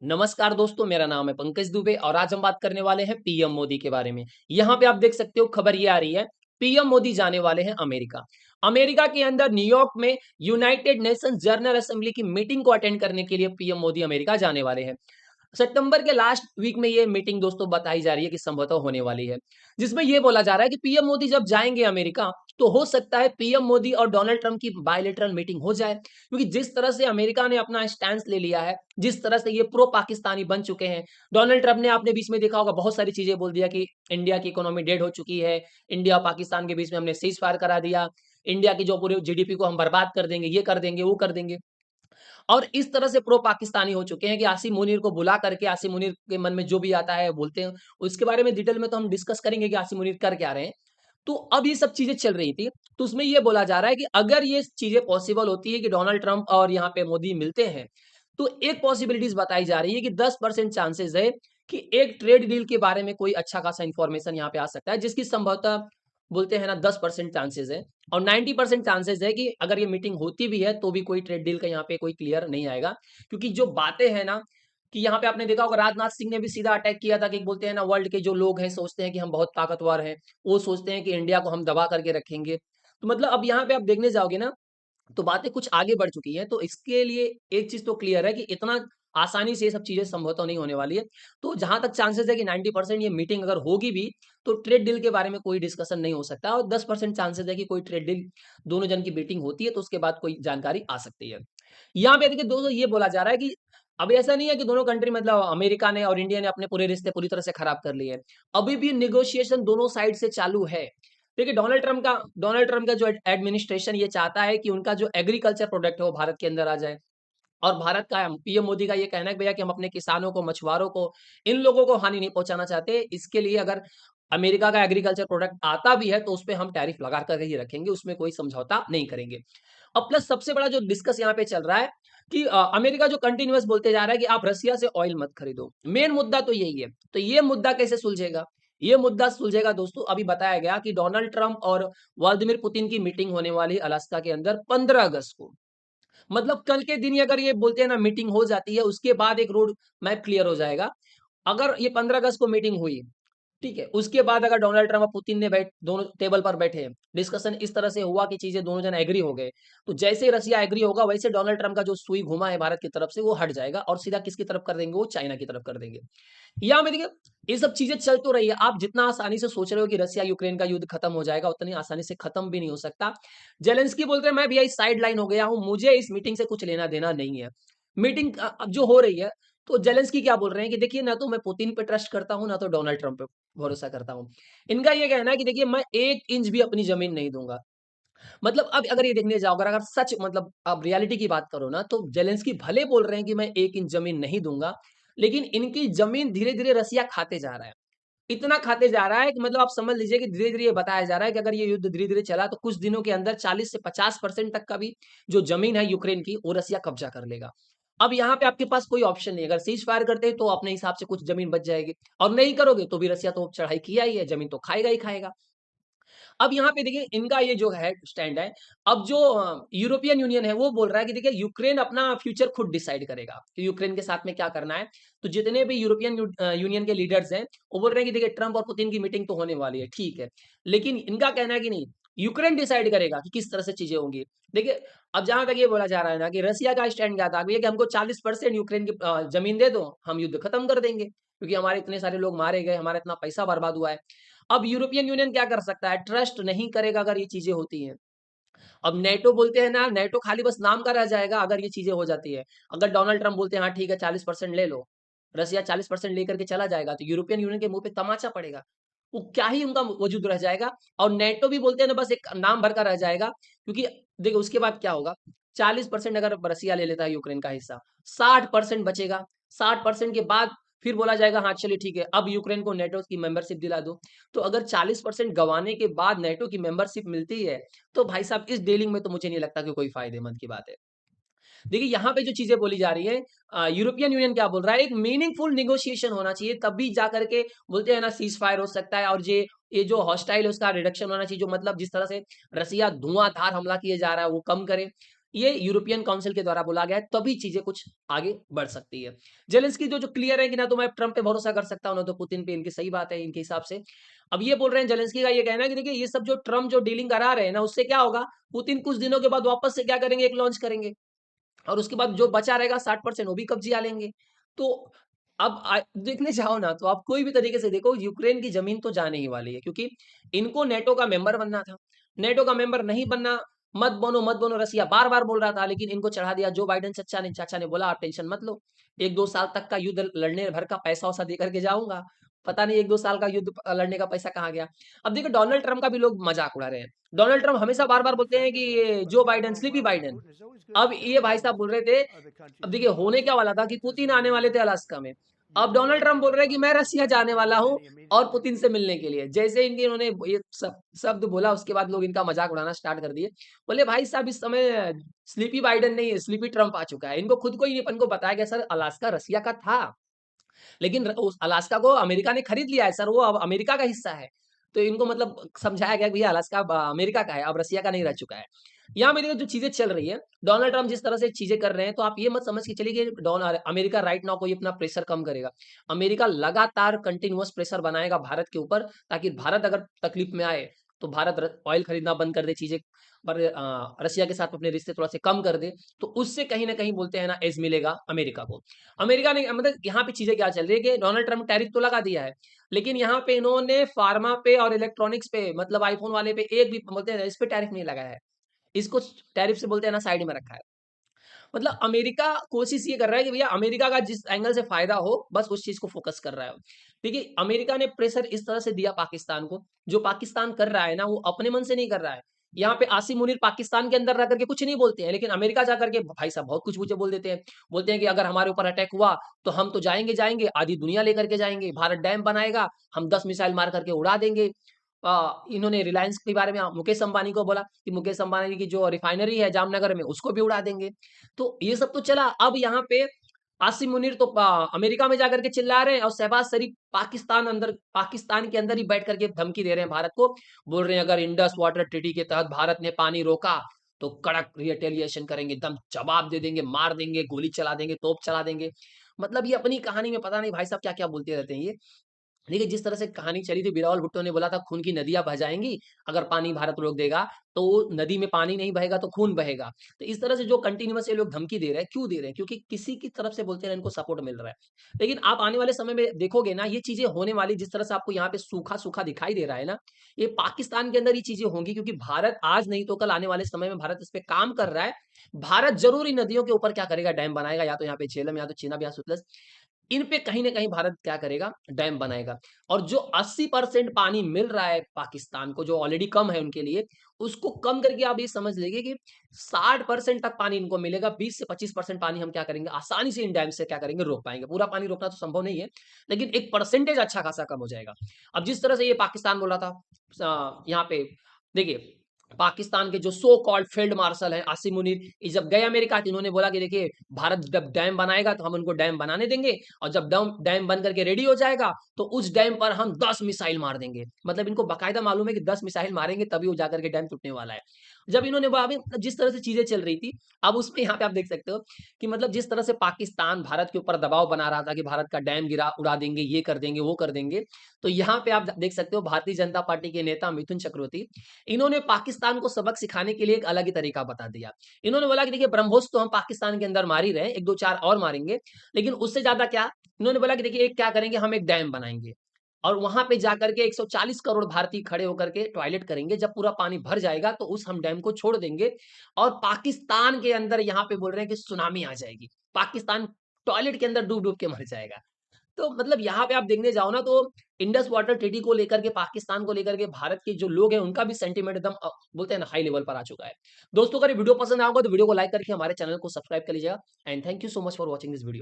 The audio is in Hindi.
नमस्कार दोस्तों, मेरा नाम है पंकज दुबे और आज हम बात करने वाले हैं पीएम मोदी के बारे में। यहाँ पे आप देख सकते हो खबर ये आ रही है, पीएम मोदी जाने वाले हैं अमेरिका। अमेरिका के अंदर न्यूयॉर्क में यूनाइटेड नेशंस जनरल असेंबली की मीटिंग को अटेंड करने के लिए पीएम मोदी अमेरिका जाने वाले हैं। सितंबर के लास्ट वीक में ये मीटिंग दोस्तों बताई जा रही है कि संभवतः होने वाली है, जिसमें ये बोला जा रहा है कि पीएम मोदी जब जाएंगे अमेरिका तो हो सकता है पीएम मोदी और डोनाल्ड ट्रंप की बायलैटरल मीटिंग हो जाए, क्योंकि जिस तरह से अमेरिका ने अपना स्टैंड ले लिया है, जिस तरह से ये प्रो पाकिस्तानी बन चुके हैं। डोनाल्ड ट्रंप ने आपने बीच में देखा होगा, बहुत सारी चीजें बोल दिया कि इंडिया की इकोनॉमी डेड हो चुकी है, इंडिया और पाकिस्तान के बीच में हमने सीज फायर करा दिया, इंडिया की जो पूरे जीडीपी को हम बर्बाद कर देंगे, ये कर देंगे, वो कर देंगे। और इस तरह से प्रो पाकिस्तानी हो चुके हैं कि आसिम मुनीर को बुला करके आसिम मुनीर के मन में जो भी आता है बोलते हैं। उसके बारे में डिटेल में तो हम डिस्कस करेंगे कि आसिम मुनीर कर क्या रहे हैं। तो अब ये सब चीजें चल रही थी, तो उसमें ये बोला जा रहा है कि अगर ये चीजें पॉसिबल होती है कि डोनाल्ड ट्रंप और यहाँ पे मोदी मिलते हैं, तो एक पॉसिबिलिटीज बताई जा रही है कि 10% चांसेस है कि एक ट्रेड डील के बारे में कोई अच्छा खासा इंफॉर्मेशन यहाँ पे आ सकता है, जिसकी संभवतः बोलते हैं ना 10% चांसेस है। और 90% चांसेस है कि अगर ये मीटिंग होती भी है तो भी कोई ट्रेड डील का यहाँ पे कोई क्लियर नहीं आएगा, क्योंकि जो बातें हैं ना कि यहाँ पे आपने देखा होगा, राजनाथ सिंह ने भी सीधा अटैक किया था कि बोलते हैं ना वर्ल्ड के जो लोग हैं सोचते हैं कि हम बहुत ताकतवर हैं, वो सोचते हैं कि इंडिया को हम दबा करके रखेंगे। तो मतलब अब यहाँ पे आप देखने जाओगे ना, तो बातें कुछ आगे बढ़ चुकी हैं, तो इसके लिए एक चीज़ तो क्लियर है कि इतना आसानी से ये सब चीज़ें संभवतः नहीं होने वाली है। तो जहाँ तक चांसेस है कि 90% ये मीटिंग अगर होगी भी, तो ट्रेड डील के बारे में कोई डिस्कशन नहीं हो सकता और 10% चांसेस है कि कोई ट्रेड डील दोनों जन की मीटिंग होती है, तो उसके बाद कोई जानकारी आ सकती है। यहाँ पे देखिए दोस्तों ये बोला जा रहा है कि अभी ऐसा नहीं है कि दोनों कंट्री मतलब अमेरिका ने और इंडिया ने अपने पूरे रिश्ते पूरी तरह से खराब कर लिए हैं। अभी भी नेगोशिएशन दोनों साइड से चालू है। देखिए डोनाल्ड ट्रंप का जो एडमिनिस्ट्रेशन ये चाहता है कि उनका जो एग्रीकल्चर प्रोडक्ट है वो भारत के अंदर आ जाए। और भारत का पीएम मोदी का ये कहना है कि भैया कि हम अपने किसानों को, मछुआरों को, इन लोगों को हानि नहीं पहुंचाना चाहते। इसके लिए अगर अमेरिका का एग्रीकल्चर प्रोडक्ट आता भी है तो उस पे हम टैरिफ लगा कर ही रखेंगे, उसमें कोई समझौता नहीं करेंगे। और प्लस सबसे बड़ा जो डिस्कस यहाँ पे चल रहा है कि अमेरिका जो कंटिन्यूअस बोलते जा रहा है कि आप रसिया से ऑयल मत खरीदो। मेन मुद्दा तो यही है। तो ये मुद्दा कैसे सुलझेगा? ये मुद्दा सुलझेगा दोस्तों, अभी बताया गया कि डोनाल्ड ट्रंप और व्लादिमीर पुतिन की मीटिंग होने वाली है अलास्का के अंदर 15 अगस्त को। मतलब कल के दिन ही अगर ये बोलते हैं ना मीटिंग हो जाती है, उसके बाद एक रोड मैप क्लियर हो जाएगा। अगर ये 15 अगस्त को मीटिंग हुई, ठीक है, उसके बाद अगर डोनाल्ड ट्रंप और पुतिन ने दोनों टेबल पर बैठे, डिस्कशन इस तरह से हुआ कि चीजें दोनों जन एग्री हो गए, तो जैसे ही रसिया एग्री होगा वैसे डोनाल्ड ट्रंप का जो सुई घुमा है भारत की तरफ से वो हट जाएगा और सीधा किसकी तरफ कर देंगे, वो चाइना की तरफ कर देंगे। यहाँ में देखिए ये सब चीजें चल तो रही है, आप जितना आसानी से सोच रहे हो कि रसिया यूक्रेन का युद्ध खत्म हो जाएगा, उतनी आसानी से खत्म भी नहीं हो सकता। जेलेंस्की बोलते हैं मैं भैया इस साइड लाइन हो गया हूँ, मुझे इस मीटिंग से कुछ लेना देना नहीं है। मीटिंग अब जो हो रही है, तो जेलेंस्की क्या बोल रहे हैं कि देखिए ना तो मैं पुतिन पे ट्रस्ट करता हूँ, ना तो डोनाल्ड ट्रंप पे भरोसा करता हूँ। इनका ये कहना है कि देखिए मैं 1 इंच भी अपनी ज़मीन नहीं दूँगा। मतलब अब अगर ये देखने जाओ, अगर सच मतलब आप रियलिटी की बात करो ना, तो जेलेंस्की भले बोल रहे हैं कि मैं 1 इंच ज़मीन नहीं दूँगा, लेकिन इनकी ज़मीन धीरे-धीरे रसिया खाते जा रहा है। इतना खाते जा रहा है कि मतलब आप समझ लीजिए कि धीरे-धीरे ये बताया जा रहा है कि अगर ये युद्ध धीरे-धीरे चला तो कुछ दिनों के अंदर 40 से 50% तक का भी जो ज़मीन है यूक्रेन की, वो रसिया कब्ज़ा कर लेगा। अब यहाँ पे आपके पास कोई ऑप्शन नहीं है, अगर सीज़ फायर करते हैं तो अपने हिसाब से कुछ ज़मीन बच जाएगी और नहीं करोगे तो भी रसिया तो चढ़ाई किया ही है, ज़मीन तो खाएगा ही खाएगा। अब यहाँ पे देखिए इनका ये जो है स्टैंड है, अब जो यूरोपियन यूनियन है वो बोल रहा है कि देखिए यूक्रेन अपना फ्यूचर खुद डिसाइड करेगा कि यूक्रेन के साथ में क्या करना है। तो जितने भी यूनियन के लीडर्स हैं, वो बोल रहे हैं कि देखिए ट्रंप और पुतिन की मीटिंग तो होने वाली है, ठीक है। लेकिन इनका कहना है कि नहीं, यूक्रेन डिसाइड करेगा कि किस तरह से चीज़ें होंगी। देखिए, अब जहाँ तक ये बोला जा रहा है ना कि रसिया का स्टैंड क्या था भैया कि हमको 40% यूक्रेन की ज़मीन दे दो, हम युद्ध खत्म कर देंगे, क्योंकि हमारे इतने सारे लोग मारे गए, हमारा इतना पैसा बर्बाद हुआ है। अब यूरोपियन यूनियन क्या कर सकता है? ट्रस्ट नहीं करेगा अगर ये चीज़ें होती हैं। अब नेटो बोलते हैं ना, नेटो खाली बस नाम का रह जाएगा अगर ये चीज़ें हो जाती है। अगर डोनाल्ड ट्रम्प बोलते हैं हाँ ठीक है 40% ले लो, रसिया 40% लेकर के चला जाएगा तो यूरोपियन यूनियन के मुँह पे तमाचा पड़ेगा। वो क्या ही उनका वजूद रह जाएगा। और नेटो भी बोलते हैं ना बस एक नाम भर का रह जाएगा, क्योंकि देखो उसके बाद क्या होगा, 40% अगर रसिया ले लेता है यूक्रेन का हिस्सा, 60% बचेगा। 60% के बाद फिर बोला जाएगा हाँ चलिए ठीक है, अब यूक्रेन को नेटो की मेंबरशिप दिला दो। तो अगर 40% गँवाने के बाद नेटो की मेंबरशिप मिलती है, तो भाई साहब इस डीलिंग में तो मुझे नहीं लगता कि कोई फ़ायदेमंद की बात है। देखिए यहाँ पे जो चीज़ें बोली जा रही हैं, यूरोपियन यूनियन क्या बोल रहा है, एक मीनिंगफुल नेगोशिएशन होना चाहिए, तब भी जा करके बोलते हैं ना सीज़ फायर हो सकता है और ये जो हॉस्टाइल है उसका रिडक्शन होना चाहिए, जो मतलब जिस तरह से रसिया धुआँधार हमला किए जा रहा है वो कम करे। ये यूरोपियन काउंसिल के द्वारा बोला गया है, तभी चीजें कुछ आगे बढ़ सकती है। जेलेंस्की जो क्लियर है कि ना तो मैं ट्रंप पे भरोसा कर सकता हूं ना तो पुतिन पे, इनकी सही बात है इनके हिसाब से। अब ये बोल रहे हैं, जेलेंस्की का ये कहना है कि देखिए ये सब जो ट्रंप जो डीलिंग करा रहे हैं ना, उससे क्या होगा, पुतिन कुछ दिनों के बाद वापस से क्या करेंगे, एक लॉन्च करेंगे और उसके बाद जो बचा रहेगा 60% वो भी कब्जा लेंगे। तो अब देखने जाओ ना तो आप कोई भी तरीके से देखो, यूक्रेन की जमीन तो जाने ही वाली है, क्योंकि इनको नेटो का मेंबर बनना था। नेटो का मेंबर नहीं बनना, मत बनो, रसिया बार बार बोल रहा था, लेकिन इनको चढ़ा दिया जो बाइडेन चाचा ने बोला आप टेंशन मत लो, 1-2 साल तक का युद्ध लड़ने भर का पैसा वैसा दे करके जाऊंगा। पता नहीं 1-2 साल का युद्ध लड़ने का पैसा कहाँ गया। अब देखो डोनाल्ड ट्रंप का भी लोग मजाक उड़ा रहे हैं। डोनाल्ड ट्रंप हमेशा बार बार बोलते हैं कि ये जो बाइडेन, स्लीपी बाइडेन। अब ये भाई साहब बोल रहे थे, अब देखिए होने क्या वाला था कि पुतिन आने वाले थे अलास्का में। अब डोनाल्ड ट्रंप बोल रहे हैं कि मैं रसिया जाने वाला हूं और पुतिन से मिलने के लिए। जैसे इनके इन्होंने ये सब शब्द बोला, उसके बाद लोग इनका मजाक उड़ाना स्टार्ट कर दिए। बोले भाई साहब इस समय स्लीपी बाइडेन नहीं है, स्लीपी ट्रंप आ चुका है। इनको खुद को ही अपन को बताया गया सर अलास्का रसिया का था, लेकिन उस अलास्का को अमेरिका ने खरीद लिया है सर, वो अब अमेरिका का हिस्सा है। तो इनको मतलब समझाया गया कि भैया अलास्का अमेरिका का है, अब रसिया का नहीं रह चुका है। यहाँ मेरी जो चीजें चल रही है, डोनाल्ड ट्रंप जिस तरह से चीजें कर रहे हैं, तो आप ये मत समझ के चलिए कि अमेरिका राइट नाउ कोई अपना प्रेशर कम करेगा। अमेरिका लगातार कंटिन्यूअस प्रेशर बनाएगा भारत के ऊपर, ताकि भारत अगर तकलीफ में आए तो भारत ऑयल खरीदना बंद कर दे, चीजें पर रसिया के साथ अपने रिश्ते थोड़ा से कम कर दे। तो उससे कहीं ना कहीं बोलते हैं ना एज मिलेगा अमेरिका को। अमेरिका ने मतलब यहाँ पे चीजें क्या चल रही है कि डोनाल्ड ट्रंप टैरिफ तो लगा दिया है, लेकिन यहाँ पे इन्होंने फार्मा पे और इलेक्ट्रॉनिक्स पे, मतलब आईफोन वाले पे एक भी बोलते हैं इस पे टैरिफ नहीं लगाया है। इसको टैरिफ से बोलते हैं ना साइड में रखा है। मतलब अमेरिका कोशिश ये कर रहा है कि भैया अमेरिका का जिस एंगल से फायदा हो बस उस चीज को फोकस कर रहा है। देखिए अमेरिका ने प्रेशर इस तरह से दिया पाकिस्तान को, जो पाकिस्तान कर रहा है ना वो अपने मन से नहीं कर रहा है। यहाँ पे आसिम मुनीर पाकिस्तान के अंदर रह करके कुछ नहीं बोलते हैं, लेकिन अमेरिका जा करके भाई साहब बहुत कुछ मुझे बोल देते हैं। बोलते हैं कि अगर हमारे ऊपर अटैक हुआ तो हम तो जाएंगे जाएंगे, आधी दुनिया लेकर के जाएंगे, भारत डैम बनाएगा, हम 10 मिसाइल मार करके उड़ा देंगे। इन्होंने रिलायंस के बारे में मुकेश अंबानी को बोला कि मुकेश अंबानी की जो रिफाइनरी है जामनगर में उसको भी उड़ा देंगे। तो ये सब तो चला। अब यहाँ पे आसिम मुनीर तो अमेरिका में जाकर के चिल्ला रहे हैं और शहबाज शरीफ पाकिस्तान के अंदर ही बैठ करके धमकी दे रहे हैं भारत को। बोल रहे हैं अगर इंडस वाटर ट्रीटी के तहत भारत ने पानी रोका तो कड़क रिटेलिएशन करेंगे, एकदम जवाब दे देंगे, मार देंगे, गोली चला देंगे, तोप चला देंगे। मतलब ये अपनी कहानी में पता नहीं भाई साहब क्या क्या बोलते रहते हैं ये। देखिए जिस तरह से कहानी चली थी, बिलावल भुट्टो ने बोला था खून की नदियां बह जाएंगी अगर पानी भारत रोक देगा, तो नदी में पानी नहीं बहेगा तो खून बहेगा। तो इस तरह से जो कंटिन्यूअस ये लोग धमकी दे रहे हैं, क्यों दे रहे हैं, क्योंकि किसी की तरफ से बोलते हैं इनको सपोर्ट मिल रहा है। लेकिन आप आने वाले समय में देखोगे ना ये चीजें होने वाली, जिस तरह से आपको यहाँ पे सूखा सूखा दिखाई दे रहा है ना, ये पाकिस्तान के अंदर ये चीजें होंगी, क्योंकि भारत आज नहीं तो कल आने वाले समय में भारत इस पे काम कर रहा है। भारत जरूर इन नदियों के ऊपर क्या करेगा, डैम बनाएगा, या तो यहाँ पे झेलम, या तो चीनाब, या सुतलज। इन पे कहीं ना कहीं भारत क्या करेगा, डैम बनाएगा। और जो 80% पानी मिल रहा है पाकिस्तान को, जो ऑलरेडी कम है उनके लिए, उसको कम करके आप ये समझ लेंगे कि 60% तक पानी इनको मिलेगा। 20 से 25% पानी हम क्या करेंगे, आसानी से इन डैम से क्या करेंगे, रोक पाएंगे। पूरा पानी रोकना तो संभव नहीं है, लेकिन एक परसेंटेज अच्छा खासा कम हो जाएगा। अब जिस तरह से ये पाकिस्तान बोल रहा था, यहाँ पे देखिए पाकिस्तान के जो सो कॉल्ड फील्ड मार्शल हैं आसिम मुनीर, ये जब गए अमेरिका तो इन्होंने बोला कि देखिए भारत जब डैम बनाएगा तो हम उनको डैम बनाने देंगे, और जब डैम बन करके रेडी हो जाएगा तो उस डैम पर हम 10 मिसाइल मार देंगे। मतलब इनको बाकायदा मालूम है कि 10 मिसाइल मारेंगे तभी वो जाकर के डैम टूटने वाला है। जब इन्होंने बोला, अभी मतलब जिस तरह से चीजें चल रही थी, अब उसमें यहाँ पे आप देख सकते हो कि मतलब जिस तरह से पाकिस्तान भारत के ऊपर दबाव बना रहा था कि भारत का डैम गिरा उड़ा देंगे, ये कर देंगे, वो कर देंगे। तो यहाँ पे आप देख सकते हो भारतीय जनता पार्टी के नेता मिथुन चक्रवर्ती, इन्होंने पाकिस्तान को सबक सिखाने के लिए एक अलग ही तरीका बता दिया। इन्होंने बोला कि देखिए ब्रह्मोस तो हम पाकिस्तान के अंदर मार ही रहे हैं, 1-2-4 और मारेंगे, लेकिन उससे ज्यादा क्या, इन्होंने बोला कि देखिए एक क्या करेंगे, हम एक डैम बनाएंगे और वहां पे जाकर के 140 करोड़ भारतीय खड़े होकर के टॉयलेट करेंगे। जब पूरा पानी भर जाएगा तो उस हम डैम को छोड़ देंगे, और पाकिस्तान के अंदर यहाँ पे बोल रहे हैं कि सुनामी आ जाएगी, पाकिस्तान टॉयलेट के अंदर डूब डूब के मर जाएगा। तो मतलब यहाँ पे आप देखने जाओ ना तो इंडस वाटर ट्रीटी को लेकर के, पाकिस्तान को लेकर के भारत के जो लोग हैं उनका भी सेंटीमेंट एकदम बोलते हैं ना हाई लेवल पर आ चुका है। दोस्तों अगर ये वीडियो पसंद आएगा तो वीडियो को लाइक करके हमारे चैनल को सब्सक्राइब कर लीजिएगा। And thank you so much for watching this video.